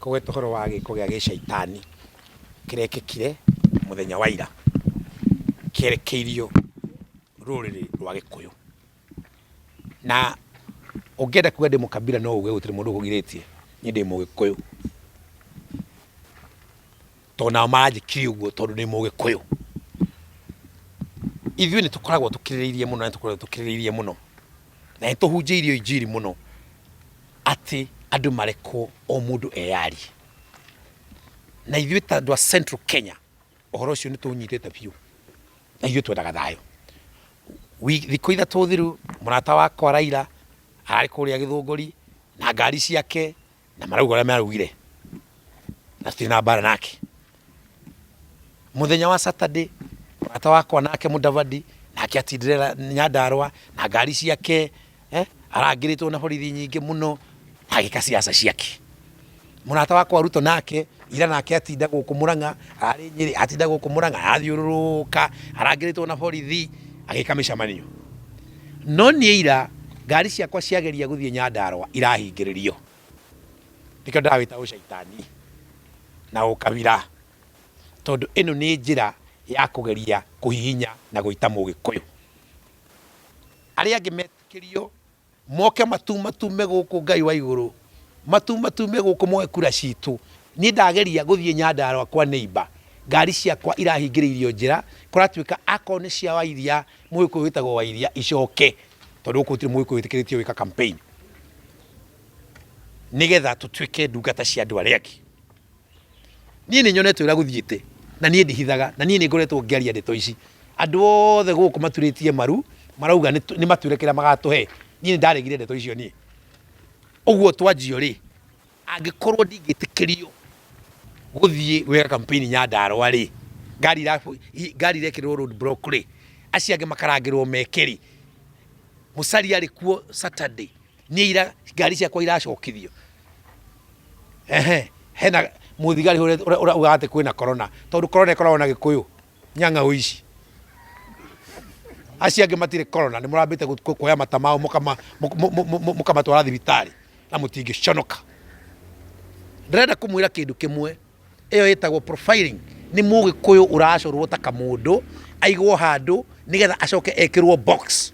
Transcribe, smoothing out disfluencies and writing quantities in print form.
kogweta horo wa giko gya gĩcaitani kĩrekĩkire mũthenya wa ira kĩerekeirio rũrĩrĩ rwa Gĩkũyũ. Na ũngĩenda kuga ndĩ mũkabira no uge gũtirĩ mũndũ ũkũgirĩtie niĩ ndĩ Mũgĩkũyũ, tondũ nao maranjĩkire ũguo tondũ ndĩ Mũgĩkũyũ. Ithuĩ nĩ tũkoragwo tũkirĩrĩirie mũno na nĩ tũhunjĩirio injiri mũno atĩ andũ marekwo o mũndũ eyari. Na ithuĩ ta andũ a Central Kenya ũhoro ũcio nĩ tũnyitĩte biũ, na ithuĩ twendaga thayũ. Thikũ ithatũ thiru mũrata wakwa Raila ararĩ kũrĩa Gĩthũngũri na ngari ciake na marauga ũrĩa maraugire na tũtirĩ na mbara nake. Mũthenya wa Saturday mũrata wakwa nake Mudavadi nake atindire Nyandarua na ngari ciake arangĩrĩtwo na borithi nyingĩ mũno agĩka siasa ciake. Mũrata wakwa Ruto nake ira nake atinda gũkũ Murang'a, arĩ Nyĩrĩ atinda gũkũ Murang'a, athiũrũrũka arangĩrĩtwo na borithi agĩka mĩcemanio. No niĩ ira ngari ciakwa ciageria gũthiĩ Nyandarua irahingĩrĩrio. Nĩkĩo ndawĩta ũcaitani na ũkabira, tondũ ĩno nĩ njĩra ya kũgeria kũhihinya na gũita Mũgĩkũyũ. Arĩa angĩ metĩkĩrio moke matume gũkũ Ngai wa igũrũ, matume gũkũ moe kura citũ. Niĩ ndageria gũthiĩ Nyandarua kwa neighbor, ngari ciakwa irahingĩrĩirio njĩra, kũratuĩka akorwo nĩ cia Wairia, Mũgĩkũyũ wĩtagwo Wairia icoke, tondũ gũkũ gũtirĩ Mũgĩkũyũ wĩtĩkĩrĩtio gwĩka campaign, nĩgetha tũtuĩke ndungata cia andũ arĩa angĩ. Niĩ nĩ nyonete ũrĩa gũthiĩte na niĩ ndihithaga, na niĩ nĩ ngoretwo ngĩaria ndeto ici. Andũ othe gũkũ maturĩtie maru marauga nĩ matwĩre kĩrĩa magatũhe. Niĩ nĩ ndaregire ndeto icio niĩ. Ũguo twanjio rĩ, angĩkorwo ndingĩtĩkĩrio gũthiĩ gwĩka campaign Nyandarua rĩ, ngari irekĩrwo road block rĩ, acio angĩ makarangĩrwo mekeri, Musalia arĩ kuo Saturday, niĩ ira ngari ciakwa iracokithio. Hena mũthigari ũrauga atĩ kwĩna corona, tondũ corona ĩkoragwo na Gĩkũyũ, Nyang'au ici. Acio angĩ matirĩ corona, nĩ mũrambĩte kuoya mata mao mũkamatwara thibitarĩ na mũtingĩconoka. Ndĩrenda kũmwĩra kĩndũ kĩmwe, ĩyo ĩtagwo profiling. Nĩ Mũgĩkũyũ ũracorwo ta kamũndũ, aigwo handũ nĩgetha acoke ekĩrwo box.